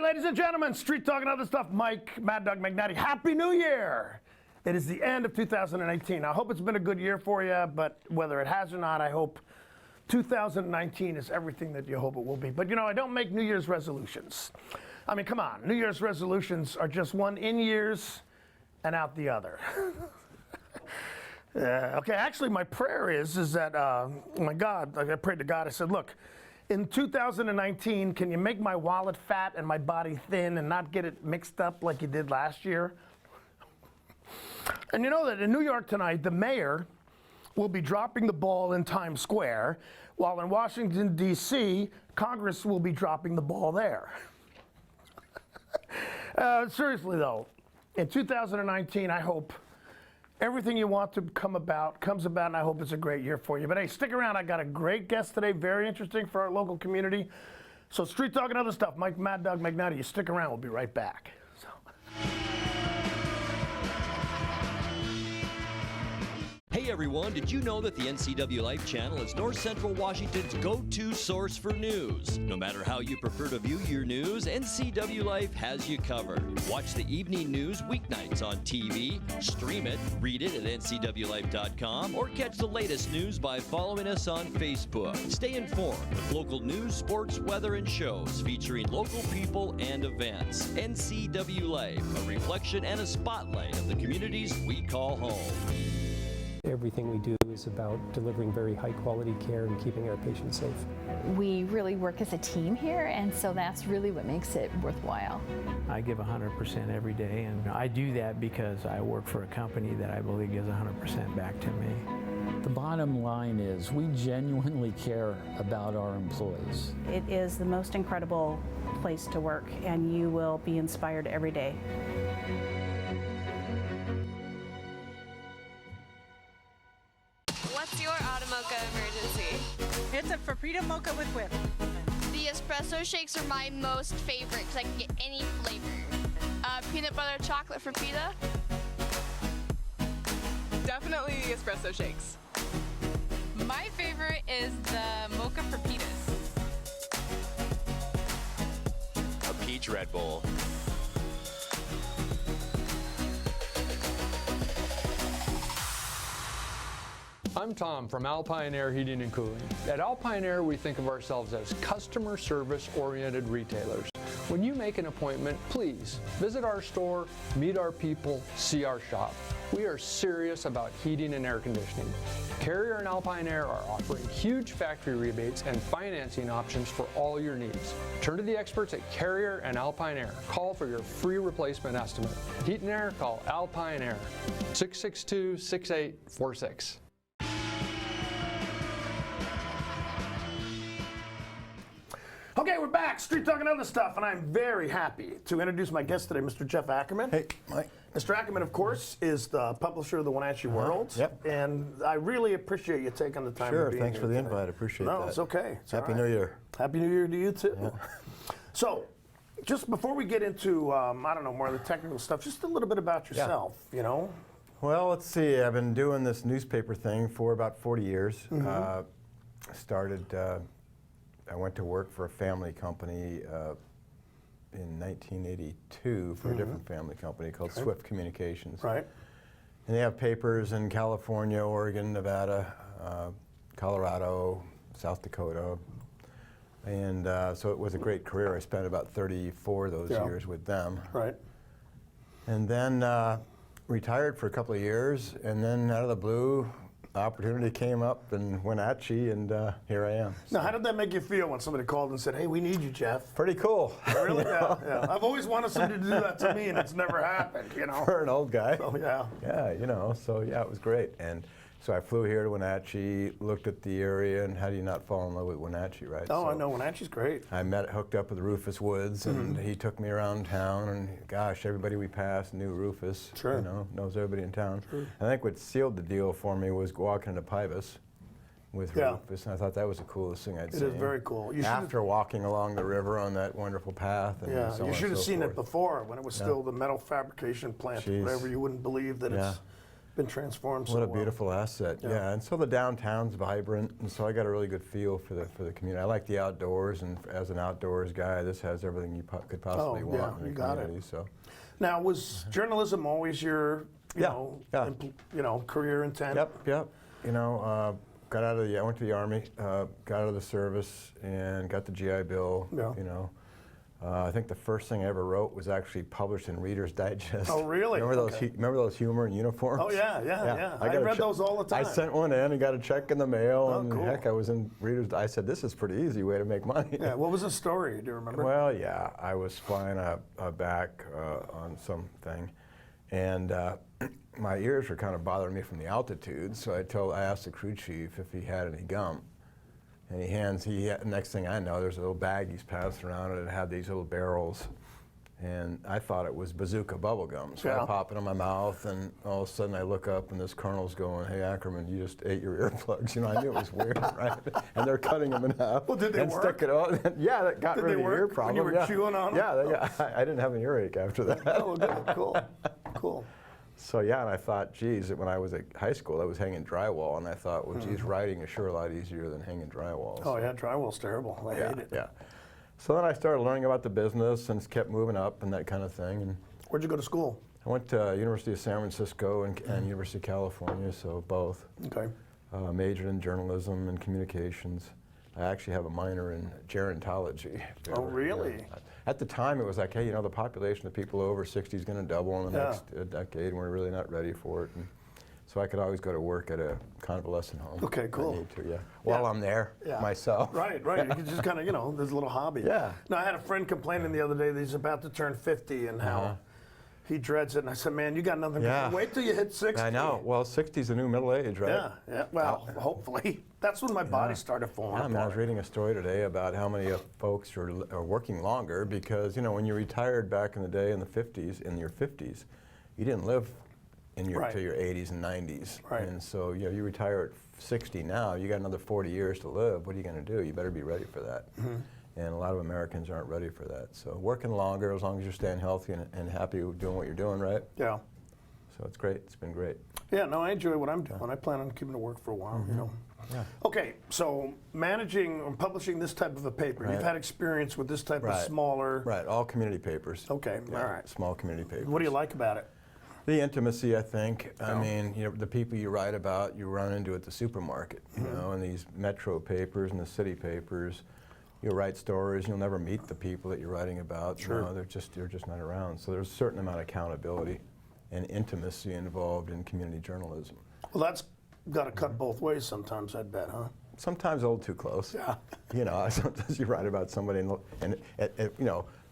ladies and gentlemen, Street Talk and Other Stuff, Mike, Maddog, Magnotti. Happy New Year! It is the end of 2018. I hope it's been a good year for you, but whether it has or not, I hope 2019 is everything that you hope it will be. But you know, I don't make New Year's resolutions. I mean, come on, New Year's resolutions are just one in years and out the other. Okay, actually my prayer is that, my God, like I prayed to God, I said, look, in 2019, can you make my wallet fat and my body thin and not get it mixed up like you did last year? And you know that in New York tonight, the mayor will be dropping the ball in Times Square, while in Washington, D.C., Congress will be dropping the ball there. Seriously, though, in 2019, I hope everything you want to comes about, and I hope it's a great year for you. But hey, stick around. I got a great guest today, very interesting for our local community. So Street Talk and Other Stuff, Mike, Maddog, Magnotti, you stick around. We'll be right back. Hey everyone, did you know that the NCWLIFE channel is North Central Washington's go-to source for news? No matter how you prefer to view your news, NCWLIFE has you covered. Watch the evening news weeknights on TV, stream it, read it at ncwlife.com, or catch the latest news by following us on Facebook. Stay informed with local news, sports, weather, and shows featuring local people and events. NCWLIFE, a reflection and a spotlight of the communities we call home. Everything we do is about delivering very high quality care and keeping our patients safe. We really work as a team here, and so that's really what makes it worthwhile. I give 100% every day, and I do that because I work for a company that I believe gives 100% back to me. The bottom line is we genuinely care about our employees. It is the most incredible place to work, and you will be inspired every day. What's your Automocha emergency? It's a Frappuccino mocha with whip. The espresso shakes are my most favorite because I can get any flavor. Peanut butter chocolate for pita. Definitely the espresso shakes. My favorite is the mocha for pitas. A peach Red Bull. I'm Tom from Alpine Air Heating and Cooling. At Alpine Air, we think of ourselves as customer service-oriented retailers. When you make an appointment, please visit our store, meet our people, see our shop. We are serious about heating and air conditioning. Carrier and Alpine Air are offering huge factory rebates and financing options for all your needs. Turn to the experts at Carrier and Alpine Air. Call for your free replacement estimate. Heat and air, call Alpine Air, 662-6846. Okay, we're back. Street Talk and Other Stuff, and I'm very happy to introduce my guest today, Mr. Jeff Ackerman. Hey, Mike. Mr. Ackerman, of course, is the publisher of the Wenatchee World. Yep. And I really appreciate you taking the time to be here. Sure, thanks for the invite. I appreciate that. No, it's okay. It's Happy New Year. Happy New Year to you, too. Yeah. So, just before we get into, I don't know, more of the technical stuff, just a little bit about yourself, you know? Well, let's see. I've been doing this newspaper thing for about 40 years. I went to work for a family company in 1982 for a different family company called Swift Communications. Right. And they have papers in California, Oregon, Nevada, Colorado, South Dakota. And so it was a great career. I spent about 34 of those years with them. Right. And then retired for a couple of years, and then out of the blue, opportunity came up in Wenatchee, and here I am. Now, how did that make you feel when somebody called and said, hey, we need you, Jeff? Pretty cool. Really? Yeah. I've always wanted somebody to do that to me, and it's never happened, you know? For an old guy. Oh, yeah. Yeah, you know, so yeah, it was great. And so I flew here to Wenatchee, looked at the area, and how do you not fall in love with Wenatchee, right? Oh, so I know, Wenatchee's great. I hooked up with Rufus Woods, and he took me around town, and gosh, everybody we passed knew Rufus. Sure. You know, knows everybody in town. Sure. I think what sealed the deal for me was walking into Pybus with Rufus, and I thought that was the coolest thing I'd seen. It is very cool. After walking along the river on that wonderful path. And so you on should have so seen forth. it before when it was still the metal fabrication plant, whatever. You wouldn't believe that it's been transformed. What a beautiful asset. Yeah. And so the downtown's vibrant, and so I got a really good feel for the community. I like the outdoors, and as an outdoors guy, this has everything you could possibly want in the community. So, now, was journalism always your career intent? Yep. You know, got out of I went to the Army, got out of the service, and got the GI Bill. Yeah. You know. I think the first thing I ever wrote was actually published in Reader's Digest. Oh, really? Remember those humor and uniforms? Oh, yeah. I read those all the time. I sent one in and got a check in the mail, and cool. heck, I was in Reader's Digest. I said, this is a pretty easy way to make money. Yeah, what was the story? Do you remember? Well, yeah, I was flying back on something, and my ears were kind of bothering me from the altitude, so I asked the crew chief if he had any gum. And next thing I know, there's a little bag he's passing around, and it had these little barrels. And I thought it was bazooka bubble gum. So I pop it in my mouth, and all of a sudden I look up, and this colonel's going, "Hey, Ackerman, you just ate your earplugs." You know, I knew it was weird, right? And they're cutting them in half. Well, did they work? Stick it on. Yeah, that got rid of the ear problem. When you were chewing on them? Yeah, I didn't have an earache after that. Oh, good. Cool. So yeah, and I thought, geez, when I was at high school, I was hanging drywall, and I thought, well, geez, writing is sure a lot easier than hanging drywall. Oh yeah, drywall's terrible. I hate it. Yeah. So then I started learning about the business and kept moving up and that kind of thing. And where'd you go to school? I went to University of San Francisco and University of California, so both. Okay. Majored in journalism and communications. I actually have a minor in gerontology. Oh, really? Yeah. At the time, it was like, hey, you know, the population of people over 60 is going to double in the next decade, and we're really not ready for it. And so I could always go to work at a convalescent home. Okay, cool. If I need to, While I'm there myself. Right. You can just kind of, there's a little hobby. Yeah. Now, I had a friend complaining the other day that he's about to turn 50 and how he dreads it. And I said, man, you got nothing to do. Wait till you hit 60. I know. Well, 60 is the new middle age, right? Yeah. Well, hopefully. That's when my body started falling apart. I was reading a story today about how many folks are working longer because, when you retired back in the day in the 50s, in your 50s, you didn't live till your 80s and 90s. Right. And so, you retire at 60 now, you got another 40 years to live. What are you going to do? You better be ready for that. Mm-hmm. And a lot of Americans aren't ready for that. So working longer, as long as you're staying healthy and happy with doing what you're doing, right? Yeah. So it's great. It's been great. Yeah, no, I enjoy what I'm doing. I plan on keeping to work for a while, Yeah. Okay, so managing or publishing this type of a paper, you've had experience with this type of smaller... Right, all community papers. Okay, all right. Small community papers. What do you like about it? The intimacy, I think. I mean, the people you write about, you run into at the supermarket, and these metro papers and the city papers, you'll write stories, you'll never meet the people that you're writing about. Sure. They're just not around. So there's a certain amount of accountability and intimacy involved in community journalism. Well, that's got to cut both ways sometimes, I'd bet, huh? Sometimes a little too close. Yeah. Sometimes you write about somebody and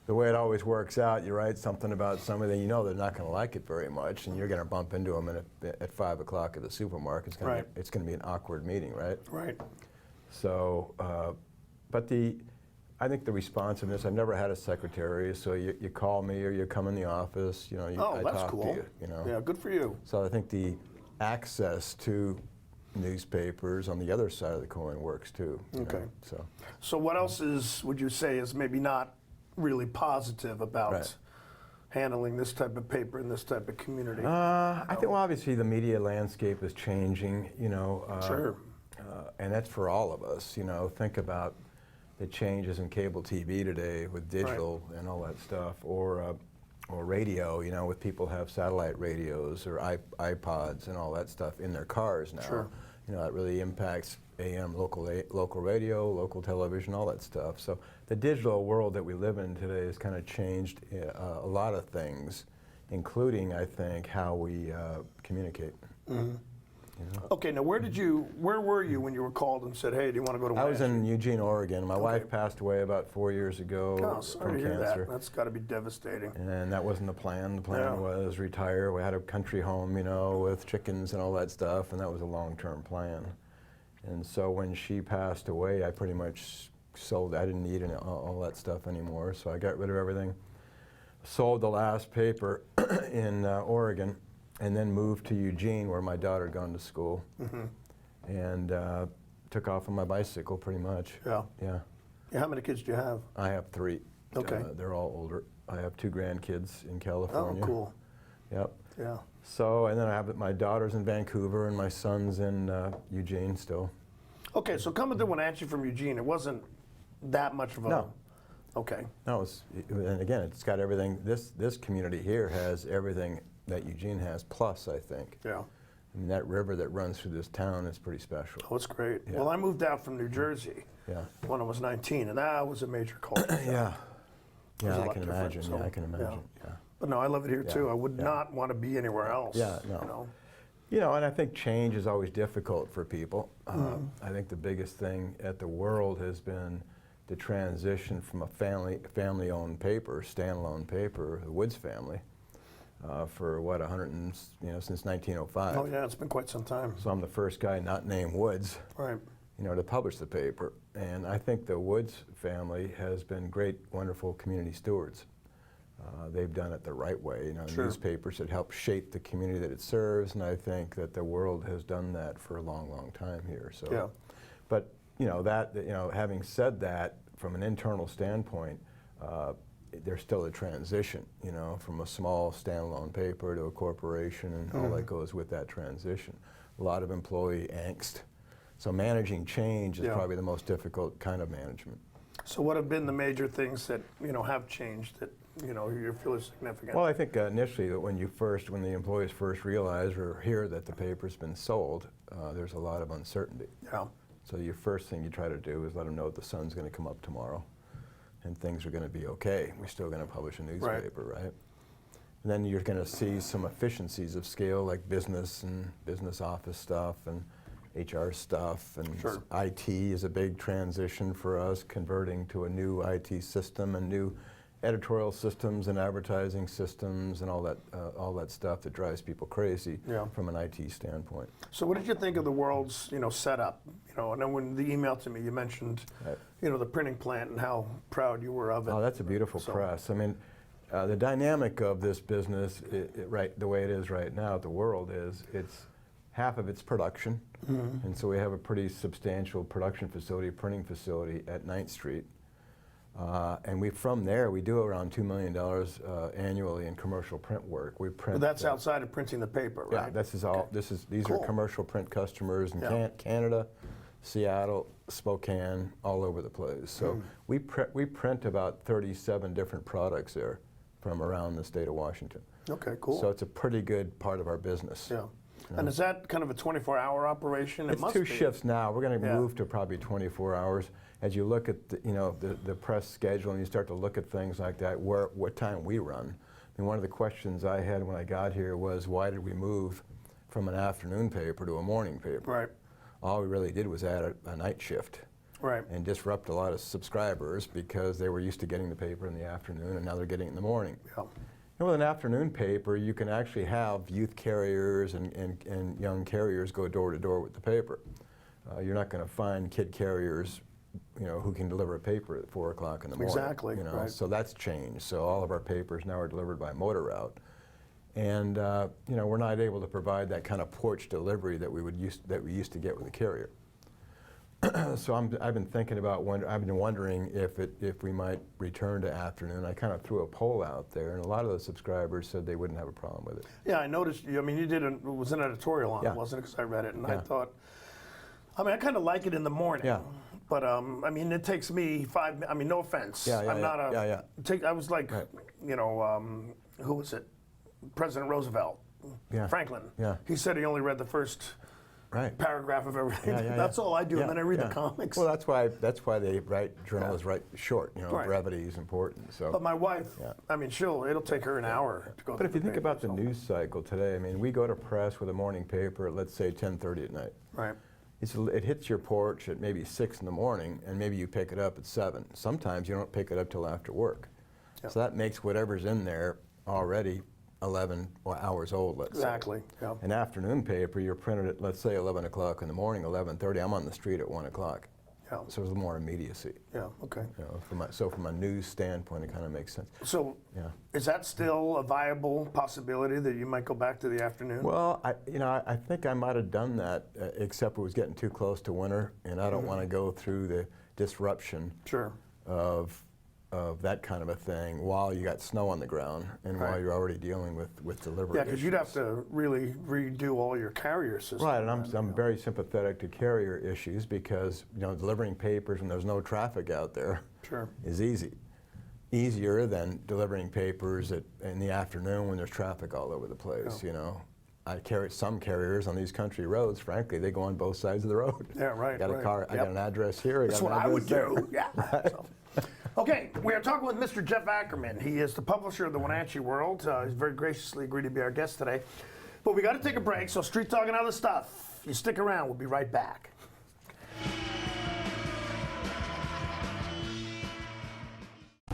the way it always works out, you write something about somebody that they're not going to like it very much, and you're going to bump into them at 5 o'clock at the supermarket. It's going to be an awkward meeting, right? Right. So, I think the responsiveness, I've never had a secretary, so you call me or you come in the office, I talk cool. to you, Yeah, good for you. So I think the access to newspapers on the other side of the coin works too. Okay. So what else would you say is maybe not really positive about handling this type of paper in this type of community? I think, obviously the media landscape is changing, Sure. And that's for all of us, think about the changes in cable TV today with digital and all that stuff, or radio, with people have satellite radios or iPods and all that stuff in their cars now. Sure. That really impacts AM, local radio, local television, all that stuff. So the digital world that we live in today has kind of changed a lot of things, including, I think, how we communicate. Mm-hmm. Okay, now where were you when you were called and said, hey, do you want to go to Wenatchee? I was in Eugene, Oregon. My wife passed away about 4 years ago from cancer. That's got to be devastating. And that wasn't the plan. The plan was retire. We had a country home, with chickens and all that stuff, and that was a long-term plan. And so when she passed away, I pretty much sold. I didn't need all that stuff anymore, so I got rid of everything. Sold the last paper in Oregon, and then moved to Eugene, where my daughter had gone to school, and took off on my bicycle, pretty much. Yeah. How many kids do you have? I have 3. Okay. They're all older. I have 2 grandkids in California. Oh, cool. Yep. Yeah. So, and then I have my daughter's in Vancouver and my son's in Eugene still. Okay, so coming to Wenatchee from Eugene, it wasn't that much of a... No. Okay. No, and again, it's got everything, this community here has everything that Eugene has, plus, I think. Yeah. I mean, that river that runs through this town is pretty special. Oh, it's great. Yeah. Well, I moved out from New Jersey when I was 19, and that was a major culture shock. Yeah. It was a Yeah, I lot can different, imagine. so, Yeah, I can imagine. Yeah. But no, I love it here Yeah. too. I would Yeah. not want to be anywhere else. Yeah, no. You know? You know, and I think change is always difficult for people. I think the biggest thing at the world has been the transition from a family-owned paper, standalone paper, the Woods family, for what, since 1905. Oh yeah, it's been quite some time. So I'm the first guy not named Woods, Right. to publish the paper. And I think the Woods family has been great, wonderful community stewards. They've done it the right way, Sure. newspapers that help shape the community that it serves, and I think that the world has done that for a long, long time here. So, Yeah. But having said that, from an internal standpoint, there's still a transition, from a small standalone paper to a corporation, and all that goes with that transition. A lot of employee angst. So managing change is probably the most difficult kind of management. So what have been the major things that have changed that you feel is significant? Well, I think initially that when the employees first realize or hear that the paper's been sold, there's a lot of uncertainty. Yeah. So your first thing you try to do is let them know that the sun's going to come up tomorrow, and things are going to be okay. We're still going to publish a newspaper, right? And then you're going to see some efficiencies of scale, like business and business office stuff and HR stuff, and Sure. IT is a big transition for us, converting to a new IT system and new editorial systems and advertising systems and all that stuff that drives people crazy from an IT standpoint. So what did you think of the world's setup? And then when the email to me, you mentioned the printing plant and how proud you were of it. Oh, that's a beautiful press. I mean, the dynamic of this business, the way it is right now, the world it's half of it's production, and so we have a pretty substantial production facility, printing facility at 9th Street. And from there, we do around $2 million annually in commercial print work. We print. But that's outside of printing the paper, right? Yeah, these are commercial print customers in Canada, Seattle, Spokane, all over the place. So we print about 37 different products there from around the state of Washington. Okay, cool. So it's a pretty good part of our business. Yeah. And is that kind of a 24-hour operation? It's two shifts now. We're going to move to probably 24 hours. As you look at the press schedule and you start to look at things like that, what time we run. I mean, one of the questions I had when I got here was, why did we move from an afternoon paper to a morning paper? Right. All we really did was add a night shift. Right. And disrupt a lot of subscribers because they were used to getting the paper in the afternoon, and now they're getting it in the morning. Yeah. And with an afternoon paper, you can actually have youth carriers and young carriers go door to door with the paper. You're not going to find kid carriers, who can deliver a paper at 4 o'clock in the morning. Exactly. Right. So that's changed. So all of our papers now are delivered by motor route, and we're not able to provide that kind of porch delivery that we used to get with a carrier. So I've been thinking about I've been wondering if we might return to afternoon. I kind of threw a poll out there, and a lot of the subscribers said they wouldn't have a problem with it. Yeah, I noticed. You did it was an editorial on it, wasn't it? Because I read it, and I thought, I kind of like it in the morning. Yeah. But it takes me no offense. Yeah, I'm not yeah. I was like, who was it? President Roosevelt. Yeah. Franklin. Yeah. He said he only read the first paragraph of everything. Yeah, That's all I do, and then I read the comics. Well, that's why they write journalists write short. Brevity is important. So. But my wife, it'll take her an hour to go. But if you think about the news cycle today, we go to press with a morning paper at, let's say, 10:30 at night. Right. It hits your porch at maybe 6 in the morning, and maybe you pick it up at 7. Sometimes you don't pick it up till after work. Yep. So that makes whatever's in there already 11 hours old, let's say. Exactly. Yeah. An afternoon paper, you're printed at, let's say, 11 o'clock in the morning, 11:30. I'm on the street at 1 o'clock. Yeah. So there's more immediacy. Yeah. Okay. From a news standpoint, it kind of makes sense. So, is that still a viable possibility that you might go back to the afternoon? Well, I think I might have done that, except it was getting too close to winter, and I don't want to go through the disruption of of that kind of a thing while you got snow on the ground and while you're already dealing with delivery. Yeah, because you'd have to really redo all your carrier systems. Right, and I'm very sympathetic to carrier issues because, you know, delivering papers when there's no traffic out there is easy. Easier than delivering papers in the afternoon when there's traffic all over the place, you know. I carry some carriers on these country roads, frankly, they go on both sides of the road. Yeah, right. Got a car, I got an address here, I got That's an what I address would there. do. Yeah. Right. So. Okay, we are talking with Mr. Jeff Ackerman. He is the publisher of the Wenatchee World. He's very graciously agreed to be our guest today. But we got to take a break, so Street Talk and other stuff. You stick around, we'll be right back.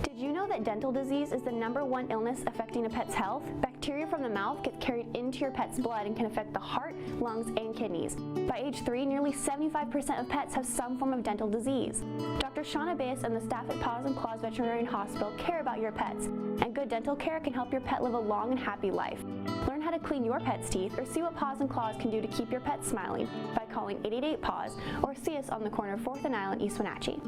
Did you know that dental disease is the #1 illness affecting a pet's health? Bacteria from the mouth gets carried into your pet's blood and can affect the heart, lungs, and kidneys. By age 3, nearly 75% of pets have some form of dental disease. Dr. Shauna Bass and the staff at Paws and Claws Veterinary Hospital care about your pets, and good dental care can help your pet live a long and happy life. Learn how to clean your pet's teeth or see what Paws and Claws can do to keep your pet smiling by calling 888-PAWS or see us on the corner of 4th and Island, East Wenatchee.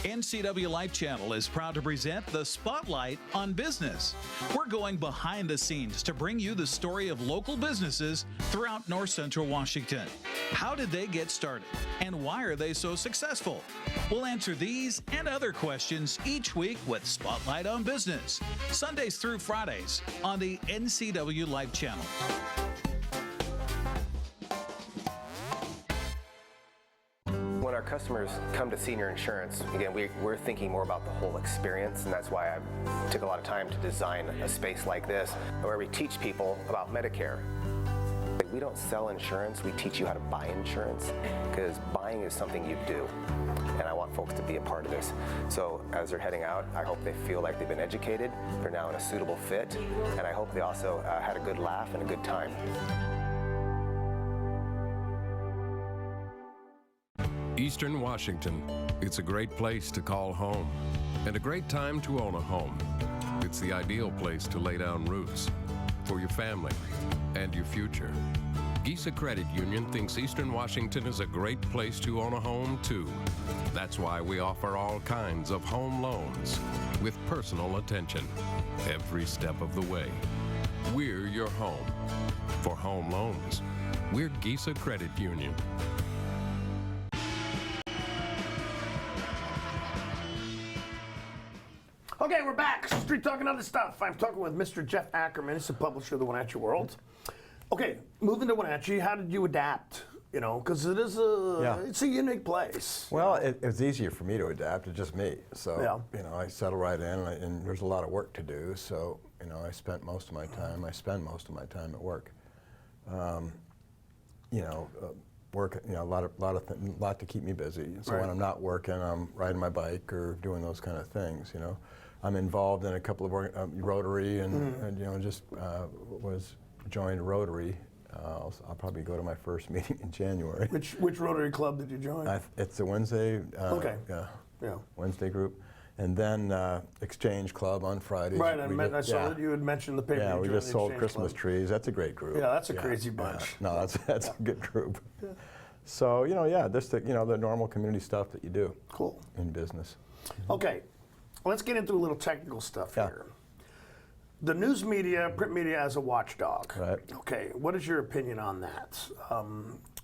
NCWLIFE Channel is proud to present the Spotlight on Business. We're going behind the scenes to bring you the story of local businesses throughout North Central Washington. How did they get started, and why are they so successful? We'll answer these and other questions each week with Spotlight on Business, Sundays through Fridays on the NCWLIFE Channel. When our customers come to senior insurance, again, we're thinking more about the whole experience, and that's why I took a lot of time to design a space like this where we teach people about Medicare. We don't sell insurance, we teach you how to buy insurance, because buying is something you do, and I want folks to be a part of this. So as they're heading out, I hope they feel like they've been educated, they're now in a suitable fit, and I hope they also had a good laugh and a good time. Eastern Washington, it's a great place to call home and a great time to own a home. It's the ideal place to lay down roots for your family and your future. Gisa Credit Union thinks Eastern Washington is a great place to own a home too. That's why we offer all kinds of home loans with personal attention every step of the way. We're your home. For home loans, we're Gisa Credit Union. Okay, we're back. Street Talking other stuff. I'm talking with Mr. Jeff Ackerman. He's the publisher of the Wenatchee World. Okay, moving to Wenatchee, how did you adapt? You know, because it is it's a unique place. Well, it was easier for me to adapt. It's just me. So, you know, I settled right in, and there's a lot of work to do. So, you know, I spend most of my time at work. You know, work. You know, a lot to keep me busy. So when I'm not working, I'm riding my bike or doing those kind of things. You know, I'm involved in a couple of Rotary, and you know, just joined Rotary. I'll probably go to my first meeting in January. Which Rotary Club did you join? It's a Wednesday. Wednesday group, and then Exchange Club on Fridays. Right, I saw that you had mentioned the paper. Yeah, we just sold Christmas trees. That's a great group. Yeah, that's a crazy bunch. No, that's a good group. So you know, just the normal community stuff that you do. Cool. In business. Okay, let's get into a little technical stuff here. The news media, print media as a watchdog. Right. Okay, what is your opinion on that?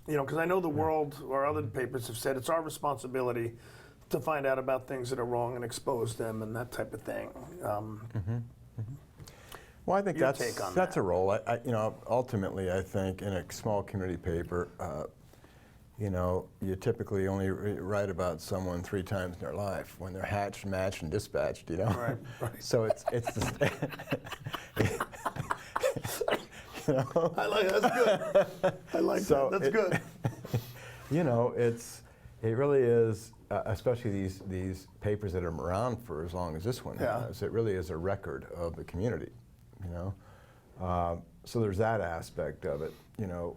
You know, because I know the World or other papers have said it's our responsibility to find out about things that are wrong and expose them and that type of thing. Well, I think that's a role. You know, ultimately, I think in a small community paper, you know, you typically only write about someone 3 times in their life when they're hatched, matched, and dispatched. You know, right. So it's the you know? I like that's good. I like that. That's good. You know, it really is, especially these papers that are around for as long as this one has. It really is a record of the community. You know, so there's that aspect of it. You know,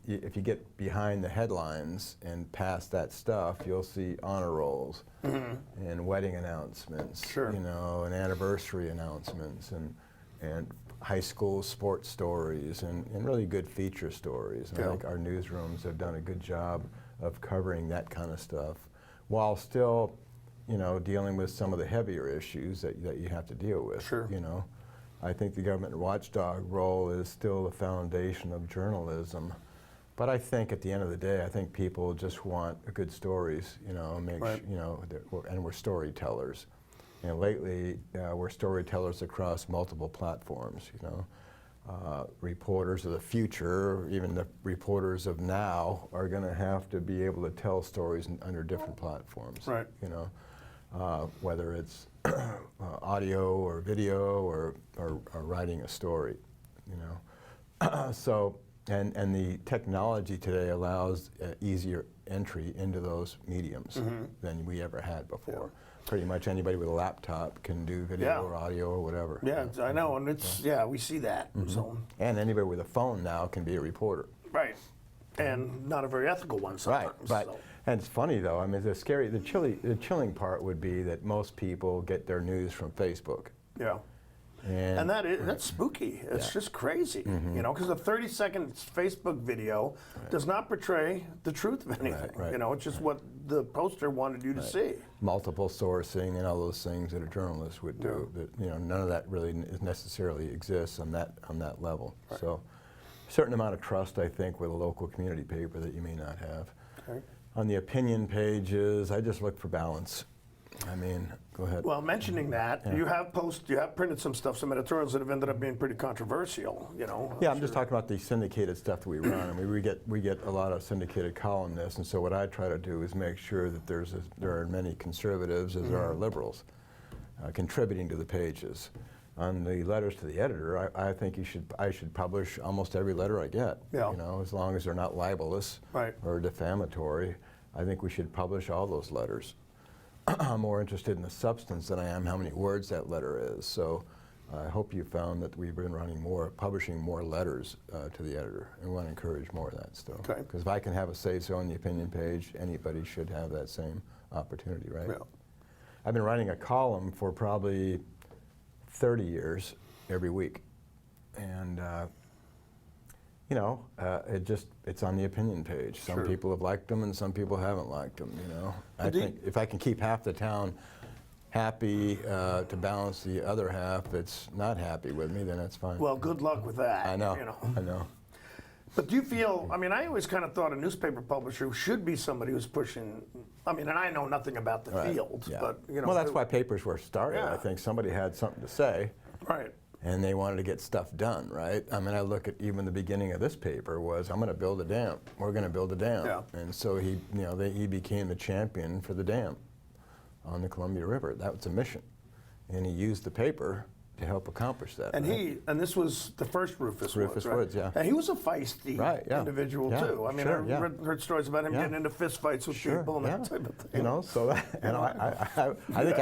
if you get behind the headlines and past that stuff, you'll see honor rolls and wedding announcements, you know, and anniversary announcements and high school sports stories and really good feature stories. And I think our newsrooms have done a good job of covering that kind of stuff, while still, you know, dealing with some of the heavier issues that you have to deal with. Sure. You know, I think the government watchdog role is still the foundation of journalism. But I think at the end of the day, I think people just want good stories, you know, you know, and we're storytellers. And lately, we're storytellers across multiple platforms, you know. Reporters of the future, even the reporters of now, are going to have to be able to tell stories under different platforms. Right. You know, whether it's audio or video or writing a story, you know. So, and the technology today allows easier entry into those mediums than we ever had before. Pretty much anybody with a laptop can do video or audio or whatever. Yeah, I know, and it's, we see that. So. And anybody with a phone now can be a reporter. Right, and not a very ethical one sometimes. Right, but, and it's funny though, I mean, the chilling part would be that most people get their news from Facebook. Yeah. And that's spooky. It's just crazy, you know, because a 30-second Facebook video does not portray the truth of anything. You know, it's just what the poster wanted you to see. Multiple sourcing and all those things that a journalist would do. That, you know, none of that really necessarily exists on that level. So, a certain amount of trust, I think, with a local community paper that you may not have. On the opinion pages, I just look for balance. I mean, go ahead. Well, mentioning that, you have printed some stuff, some editorials that have ended up being pretty controversial, you know. Yeah, I'm just talking about the syndicated stuff that we run. I mean, we get a lot of syndicated columnists, and so what I try to do is make sure that there are many conservatives as there are liberals contributing to the pages. On the letters to the editor, I think I should publish almost every letter I get. You know, as long as they're not libelous or defamatory, I think we should publish all those letters. I'm more interested in the substance than I am how many words that letter is. So I hope you found that we've been publishing more letters to the editor, and we want to encourage more of that stuff. Because if I can have a say-so on the opinion page, anybody should have that same opportunity, right? I've been writing a column for probably 30 years every week. And you know, it's on the opinion page. Some people have liked them and some people haven't liked them, you know. I think if I can keep half the town happy to balance the other half that's not happy with me, then that's fine. Well, good luck with that. I know, you know. I know. But do you feel, I mean, I always kind of thought a newspaper publisher should be somebody who's pushing, I mean, and I know nothing about the field, but, you know. Well, that's why papers were started. I think somebody had something to say. And they wanted to get stuff done, right? I mean, I look at even the beginning of this paper was, I'm going to build a dam. We're going to build a dam. And so he became the champion for the dam on the Columbia River. That was a mission. And he used the paper to help accomplish that. And and this was the first Rufus Woods, right? Woods, yeah. And he was a feisty individual too. I mean, I heard stories about him getting into fist fights with people and that type of thing. You know, so that, and I think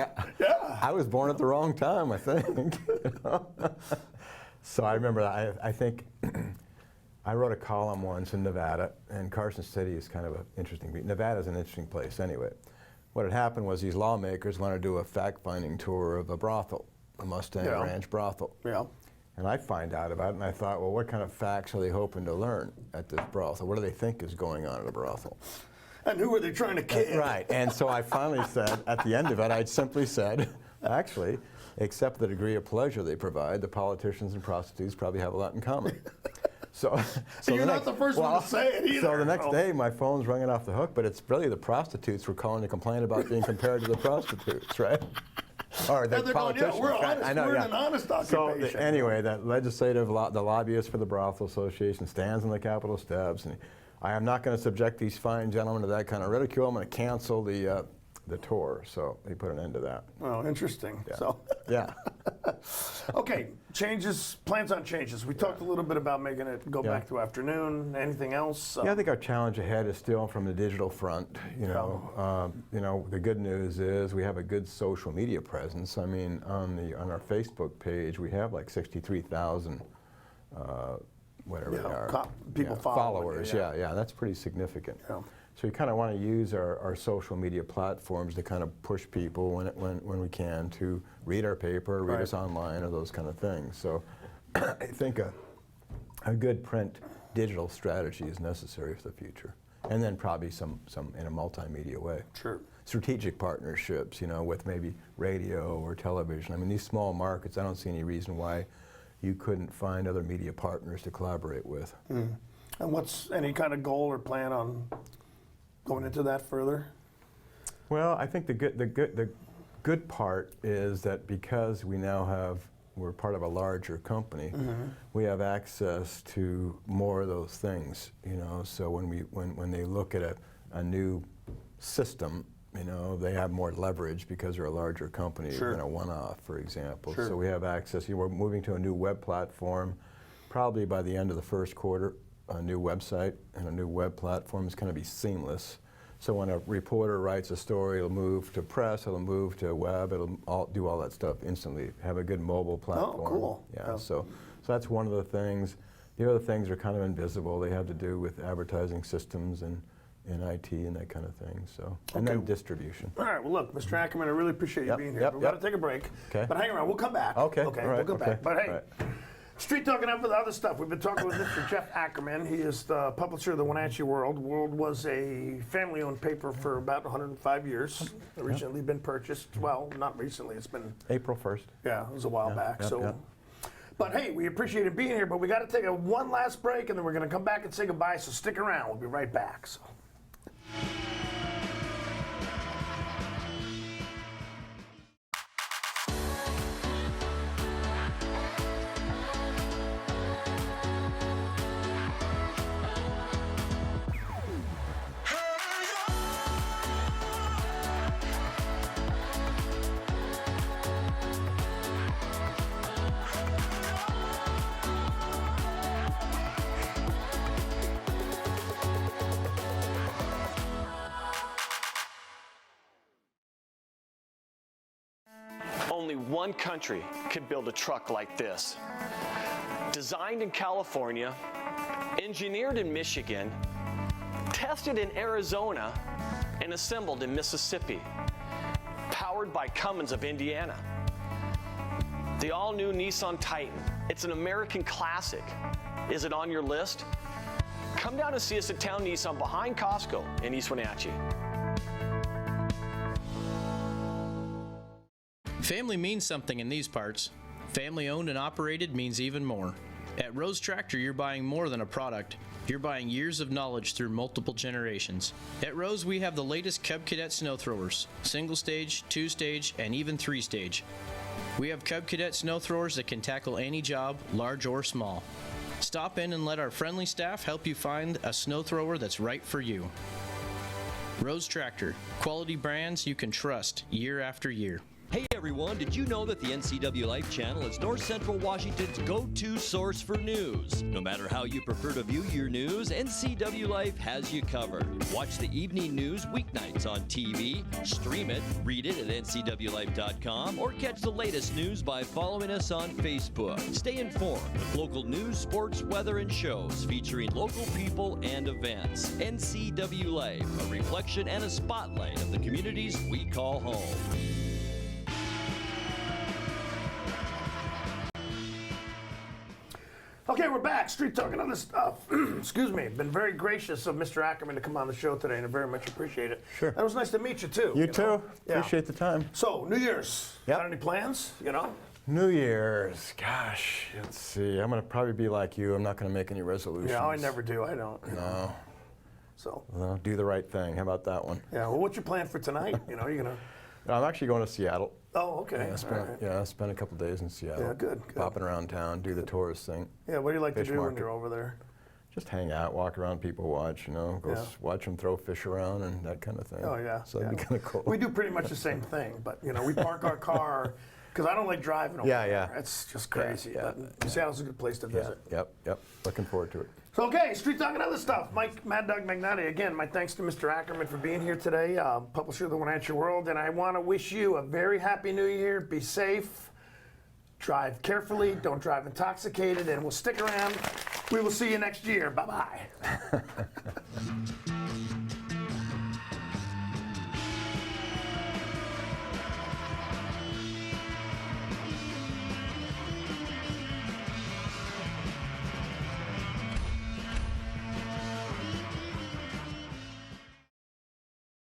I was born at the wrong time, I think. You know? So I remember, I think I wrote a column once in Nevada, and Carson City is kind of an interesting, Nevada's an interesting place anyway. What had happened was these lawmakers wanted to do a fact-finding tour of a brothel, a Mustang Ranch brothel. And I find out about it, and I thought, well, what kind of facts are they hoping to learn at this brothel? What do they think is going on at a brothel? And who are they trying to kid? Right, and so I finally said, at the end of it, I simply said, actually, except the degree of pleasure they provide, the politicians and prostitutes probably have a lot in common. So you're not the first one to say it either. So the next day, my phone's ringing off the hook, but it's really the prostitutes who were calling to complain about being compared to the prostitutes, right? Or the politicians. Going, we're honest. We're in an honest occupation. So anyway, that the lobbyist for the Brothel Association stands on the Capitol steps, and I am not going to subject these fine gentlemen to that kind of ridicule. I'm going to cancel the tour. So they put an end to that. Oh, interesting. Yeah. So. Okay, plans on changes. We talked a little bit about making it go back to afternoon. Anything else? Yeah, I think our challenge ahead is still from the digital front. You know, the good news is we have a good social media presence. I mean, on our Facebook page, we have like 63,000 whatever they are. Followers. Yeah, that's pretty significant. So we kind of want to use our social media platforms to kind of push people when we can to read our paper, read us online, or those kind of things. So I think a good print digital strategy is necessary for the future. and then probably some in a multimedia way. Sure. Strategic partnerships, you know, with maybe radio or television. I mean, these small markets, I don't see any reason why you couldn't find other media partners to collaborate with. And what's any kind of goal or plan on going into that further? Well, I think the good part is that because we're part of a larger company, we have access to more of those things, you know. So when they look at a new system, you know, they have more leverage because they're a larger company than a one-off, for example. So we have access. We're moving to a new web platform, probably by the end of the first quarter. A new website and a new web platform is going to be seamless. So when a reporter writes a story, it'll move to press, it'll move to web, it'll do all that stuff instantly. Have a good mobile platform. Oh, cool. Yeah. So that's one of the things. The other things are kind of invisible. They have to do with advertising systems and IT and that kind of thing. So and then distribution. All right. Well, look, Mr. Ackerman, I really appreciate you being here. We've got to take a break. Okay. But hang around. We'll come back. Okay. Okay. All right. We'll come back. But hey. All right. Street Talking Up with other stuff. We've been talking with Mr. Jeff Ackerman. He is the publisher of the Wenatchee World. World was a family-owned paper for about 105 years. Recently been purchased. Well, not recently. It's been April 1st. Yeah, it was a while back. But hey, we appreciate it being here. But we got to take one last break, and then we're going to come back and say goodbye. So stick around. We'll be right back. So. Only one country could build a truck like this. Designed in California, engineered in Michigan, tested in Arizona, and assembled in Mississippi. Powered by Cummins of Indiana. The all-new Nissan Titan. It's an American classic. Is it on your list? Come down and see us at Town Nissan behind Costco in East Wenatchee. Family means something in these parts. Family owned and operated means even more. At Rose Tractor, you're buying more than a product. You're buying years of knowledge through multiple generations. At Rose, we have the latest Cub Cadet snow throwers, single stage, 2-stage, and even 3-stage. We have Cub Cadet snow throwers that can tackle any job, large or small. Stop in and let our friendly staff help you find a snow thrower that's right for you. Rose Tractor, quality brands you can trust year after year. Hey everyone, did you know that the NCWLIFE channel is North Central Washington's go-to source for news? No matter how you prefer to view your news, NCWLIFE has you covered. Watch the evening news weeknights on TV, stream it, read it at ncwlife.com, or catch the latest news by following us on Facebook. Stay informed with local news, sports, weather, and shows featuring local people and events. NCWLIFE, a reflection and a spotlight of the communities we call home. Okay, we're back. Street Talking Other Stuff. Excuse me. Been very gracious of Mr. Ackerman to come on the show today, and I very much appreciate it. Sure. It was nice to meet you, too. You too. know? Appreciate the time. So, New Year's. Yep. Got any plans, you know? New Year's. Gosh, let's see. I'm going to probably be like you. I'm not going to make any resolutions. Yeah, I never do. I don't. No. So. Well, do the right thing. How about that one? Yeah, well, what's your plan for tonight? You know, you're going to... I'm actually going to Seattle. Oh, okay. I spent a couple days in Seattle. Yeah, good. Popping around town, do the tourist thing. Yeah, what do you like to do when market. you're over there? Just hang out, walk around, people watch, you know, go watch them throw fish around and that kind of thing. Oh, yeah. So that'd be kind of cool. We do pretty much the same thing, but, you know, we park our car, because I don't like driving over there. It's just crazy. But Seattle's a good place to visit. Yep. Looking forward to it. So, okay, Street Talking Other Stuff. Mike, Maddog, Magnotti. Again, my thanks to Mr. Ackerman for being here today, publisher of the Wenatchee World. And I want to wish you a very happy new year. Be safe. Drive carefully. Don't drive intoxicated. And we'll stick around. We will see you next year. Bye-bye.